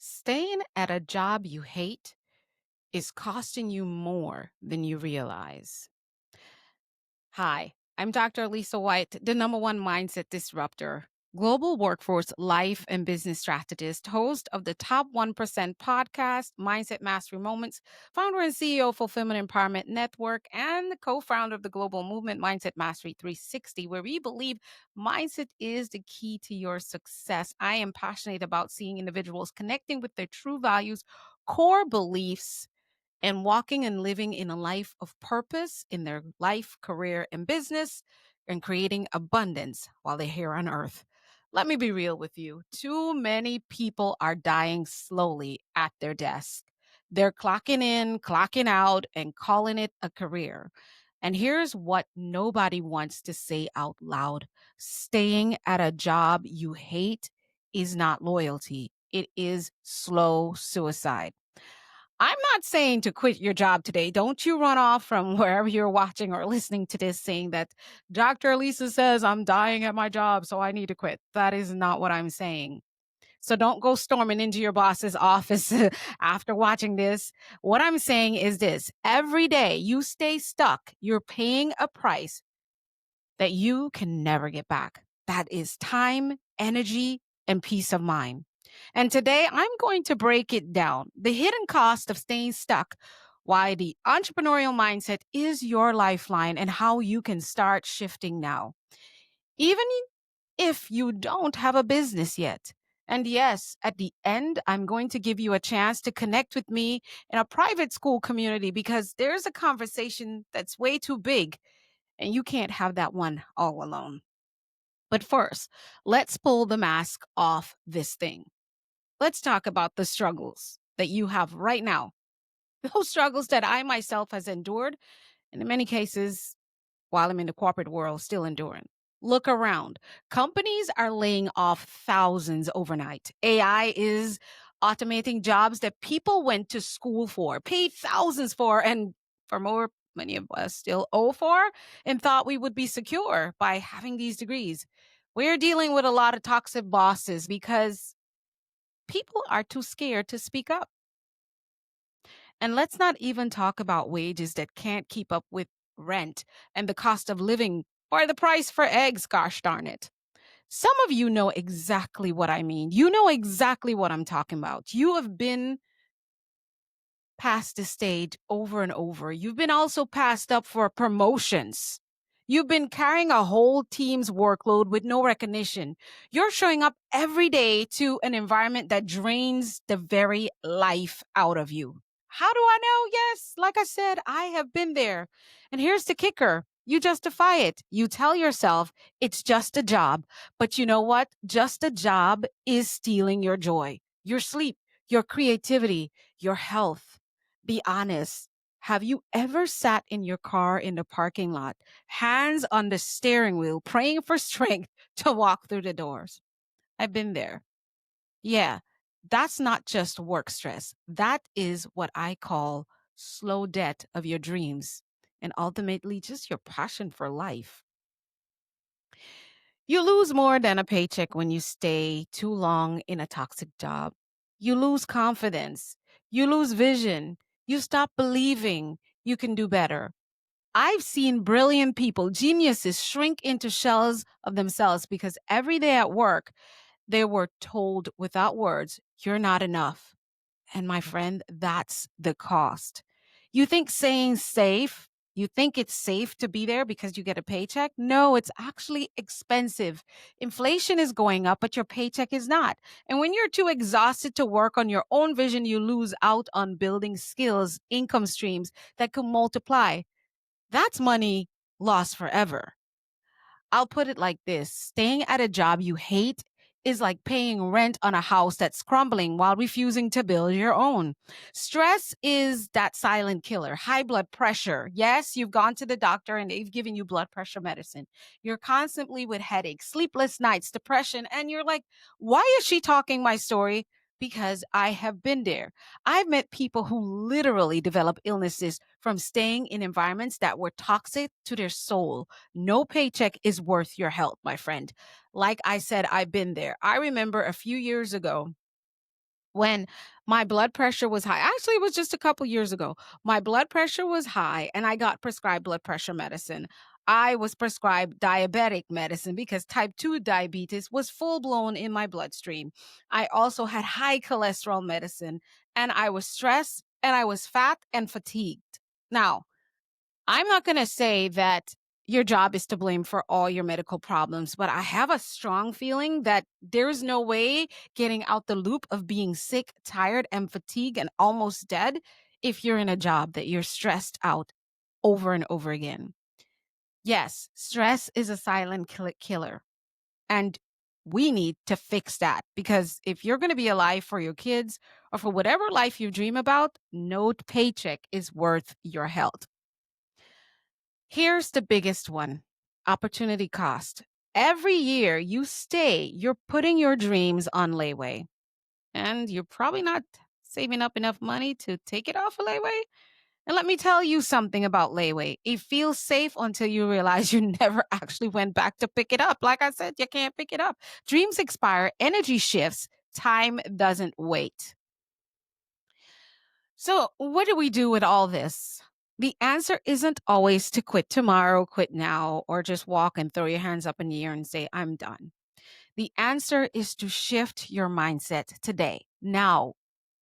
Staying at a job you hate is costing you more than you realize. Hi, I'm Dr. Alisa White, the number one mindset disruptor, global workforce life and business strategist, host of the Top 1% podcast, Mindset Mastery Moments, founder and CEO of Fulfillment Empowerment Network, and the co founder of the global movement Mindset Mastery 360, where we believe mindset is the key to your success. I am passionate about seeing individuals connecting with their true values, core beliefs, and walking and living in a life of purpose in their life, career, and business, and creating abundance while they're here on earth. Let me be real with you. Too many people are dying slowly at their desk. They're clocking in, clocking out, and calling it a career. And here's what nobody wants to say out loud: staying at a job you hate is not loyalty, it is slow suicide. I'm not saying to quit your job today. Don't you run off from wherever you're watching or listening to this saying that Dr. Lisa says I'm dying at my job, so I need to quit. That is not what I'm saying. So don't go storming into your boss's office after watching this. What I'm saying is this: every day you stay stuck, you're paying a price that you can never get back. That is time, energy, and peace of mind. And today I'm going to break it down: the hidden cost of staying stuck, why the entrepreneurial mindset is your lifeline, and how you can start shifting now, even if you don't have a business yet. And yes, at the end, I'm going to give you a chance to connect with me in a private school community because there's a conversation that's way too big and you can't have that one all alone. But first, let's pull the mask off this thing. Let's talk about the struggles that you have right now. Those struggles that I myself has endured, and in many cases, while I'm in the corporate world, still enduring. Look around. Companies are laying off thousands overnight. AI is automating jobs that people went to school for, paid thousands for, and for more, many of us still owe for, and thought we would be secure by having these degrees. We're dealing with a lot of toxic bosses because people are too scared to speak up. And let's not even talk about wages that can't keep up with rent and the cost of living or the price for eggs, gosh darn it. Some of you know exactly what I mean. You know exactly what I'm talking about. You have been past the stage over and over. You've been also passed up for promotions. You've been carrying a whole team's workload with no recognition. You're showing up every day to an environment that drains the very life out of you. How do I know? Yes, like I said, I have been there. And here's the kicker: you justify it. You tell yourself it's just a job. But you know what? Just a job is stealing your joy, your sleep, your creativity, your health. Be honest. Have you ever sat in your car in the parking lot, hands on the steering wheel, praying for strength to walk through the doors? I've been there. Yeah, that's not just work stress. That is what I call slow debt of your dreams and ultimately just your passion for life. You lose more than a paycheck when you stay too long in a toxic job. You lose confidence. You lose vision. You stop believing you can do better. I've seen brilliant people, geniuses, shrink into shells of themselves because every day at work, they were told without words, you're not enough. And my friend, that's the cost. You think saying safe, you think it's safe to be there because you get a paycheck? No, it's actually expensive. Inflation is going up, but your paycheck is not. And when you're too exhausted to work on your own vision, you lose out on building skills, income streams that can multiply. That's money lost forever. I'll put it like this: staying at a job you hate is like paying rent on a house that's crumbling while refusing to build your own. Stress is that silent killer. High blood pressure. Yes, you've gone to the doctor and they've given you blood pressure medicine. You're constantly with headaches, sleepless nights, depression, and you're like, why is she talking my story? Because I have been there. I've met people who literally develop illnesses from staying in environments that were toxic to their soul. No paycheck is worth your health, my friend. Like I said, I've been there. I remember a few years ago, When my blood pressure was high, actually, it was just a couple years ago. My blood pressure was high and I got prescribed blood pressure medicine. I was prescribed diabetic medicine because type 2 diabetes was full blown in my bloodstream. I also had high cholesterol medicine and I was stressed and I was fat and fatigued. Now, I'm not going to say that your job is to blame for all your medical problems, but I have a strong feeling that there's no way getting out the loop of being sick, tired, and fatigued and almost dead if you're in a job that you're stressed out over and over again. Yes, stress is a silent killer. And we need to fix that because if you're going to be alive for your kids or for whatever life you dream about, no paycheck is worth your health. Here's the biggest one: opportunity cost. Every year you stay, you're putting your dreams on layaway, and you're probably not saving up enough money to take it off a layaway. And let me tell you something about layaway. It feels safe until you realize you never actually went back to pick it up. Like I said, you can't pick it up. Dreams expire, energy shifts, time doesn't wait. So, what do we do with all this? The answer isn't always to quit tomorrow, quit now, or just walk and throw your hands up in the air and say, I'm done. The answer is to shift your mindset today, now,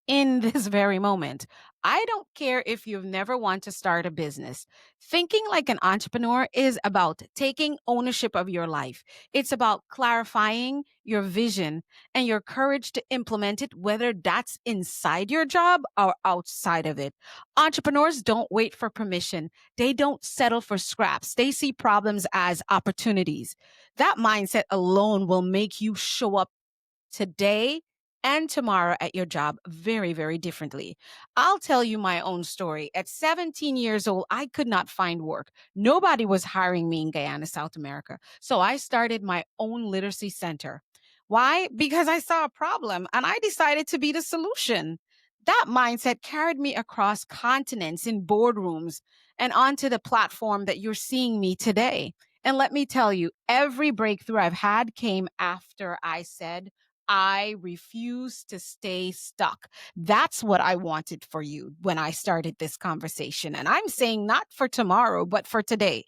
in this very moment. I don't care if you've never wanted to start a business. Thinking like an entrepreneur is about taking ownership of your life. It's about clarifying your vision and your courage to implement it, whether that's inside your job or outside of it. Entrepreneurs don't wait for permission. They don't settle for scraps. They see problems as opportunities. That mindset alone will make you show up today and tomorrow at your job very, very differently. I'll tell you my own story. At 17 years old, I could not find work. Nobody was hiring me in Guyana, South America. So I started my own literacy center. Why? Because I saw a problem and I decided to be the solution. That mindset carried me across continents in boardrooms and onto the platform that you're seeing me today. And let me tell you, every breakthrough I've had came after I said, I refuse to stay stuck. That's what I wanted for you when I started this conversation. And I'm saying not for tomorrow, but for today.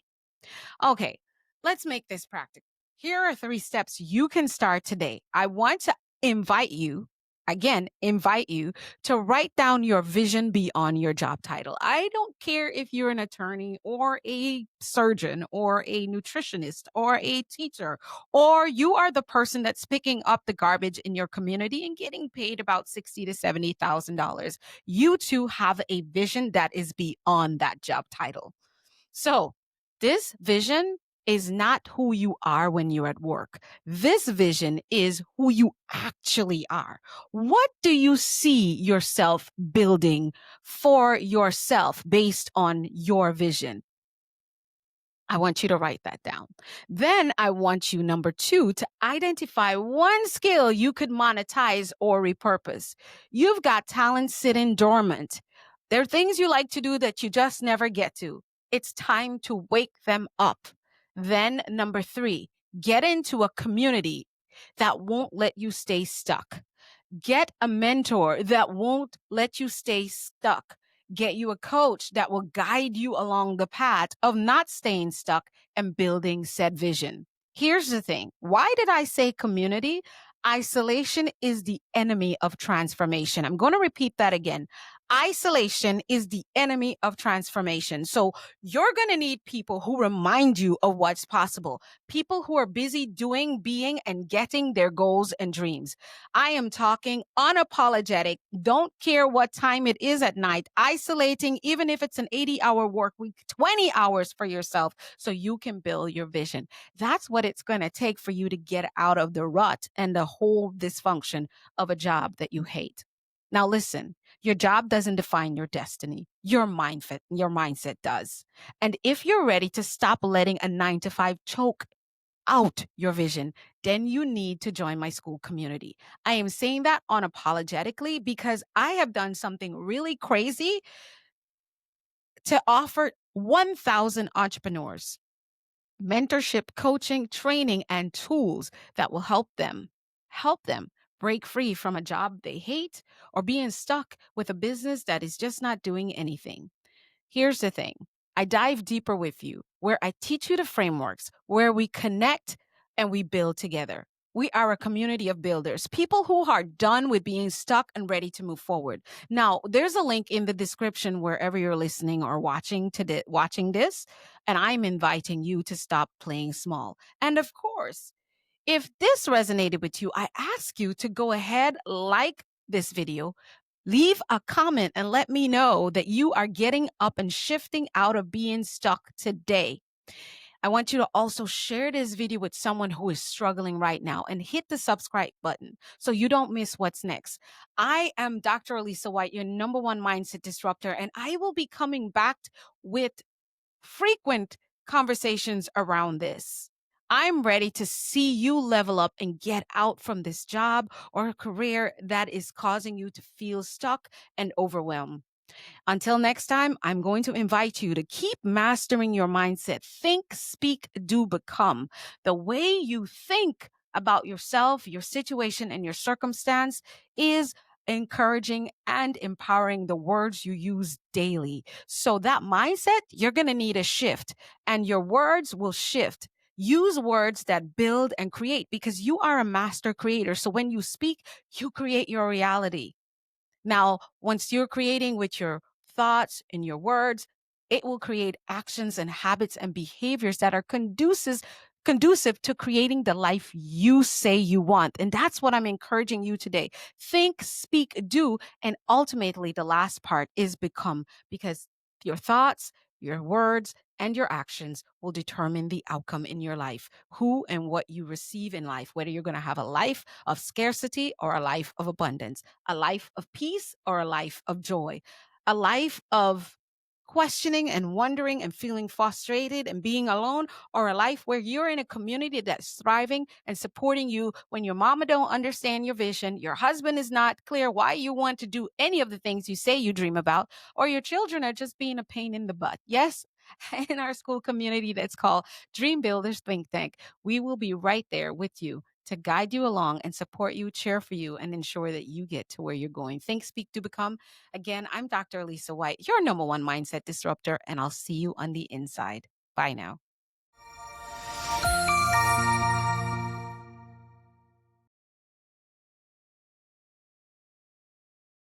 Okay, let's make this practical. Here are 3 steps you can start today. I want to invite you, again, invite you to write down your vision beyond your job title. I don't care if you're an attorney or a surgeon or a nutritionist or a teacher, or you are the person that's picking up the garbage in your community and getting paid about $60 to $70,000. You too have a vision that is beyond that job title. So, this vision is not who you are when you're at work. This vision is who you actually are. What do you see yourself building for yourself based on your vision? I want you to write that down. Then I want you, number 2, to identify one skill you could monetize or repurpose. You've got talent sitting dormant. There are things you like to do that you just never get to. It's time to wake them up. Then, number 3, get into a community that won't let you stay stuck. Get a mentor that won't let you stay stuck. Get you a coach that will guide you along the path of not staying stuck and building said vision. Here's the thing. Why did I say community? Isolation is the enemy of transformation. I'm going to repeat that again. Isolation is the enemy of transformation. So you're going to need people who remind you of what's possible. People who are busy doing, being, and getting their goals and dreams. I am talking unapologetic. Don't care what time it is at night. Isolating, even if it's an 80-hour work week, 20 hours for yourself so you can build your vision. That's what it's going to take for you to get out of the rut and the whole dysfunction of a job that you hate. Now listen, your job doesn't define your destiny. Your mindset does. And if you're ready to stop letting a 9 to 5 choke out your vision, then you need to join my school community. I am saying that unapologetically because I have done something really crazy to offer 1,000 entrepreneurs mentorship, coaching, training, and tools that will help them break free from a job they hate, or being stuck with a business that is just not doing anything. Here's the thing, I dive deeper with you, where I teach you the frameworks, where we connect and we build together. We are a community of builders, people who are done with being stuck and ready to move forward. Now, there's a link in the description wherever you're listening or watching this, and I'm inviting you to stop playing small. And of course, if this resonated with you, I ask you to go ahead, like this video, leave a comment, and let me know that you are getting up and shifting out of being stuck today. I want you to also share this video with someone who is struggling right now and hit the subscribe button so you don't miss what's next. I am Dr. Alisa White, your number one mindset disruptor, and I will be coming back with frequent conversations around this. I'm ready to see you level up and get out from this job or a career that is causing you to feel stuck and overwhelmed. Until next time, I'm going to invite you to keep mastering your mindset. Think, speak, do, become. The way you think about yourself, your situation, and your circumstance is encouraging and empowering the words you use daily. So that mindset, you're going to need a shift, and your words will shift. Use words that build and create, because you are a master creator. So when you speak, you create your reality. Now, once you're creating with your thoughts and your words, it will create actions and habits and behaviors that are conducive to creating the life you say you want. And that's what I'm encouraging you today. Think, speak, do, and ultimately the last part is become, because your thoughts, your words, and your actions will determine the outcome in your life, who and what you receive in life, whether you're going to have a life of scarcity or a life of abundance, a life of peace or a life of joy, a life of questioning and wondering and feeling frustrated and being alone, or a life where you're in a community that's thriving and supporting you when your mama don't understand your vision, your husband is not clear why you want to do any of the things you say you dream about, or your children are just being a pain in the butt. Yes, in our school community that's called Dream Builders Think Tank, we will be right there with you to guide you along and support you, cheer for you, and ensure that you get to where you're going. Think, speak, do, become. Again, I'm Dr. Alisa White, your number one mindset disruptor, and I'll see you on the inside. Bye now.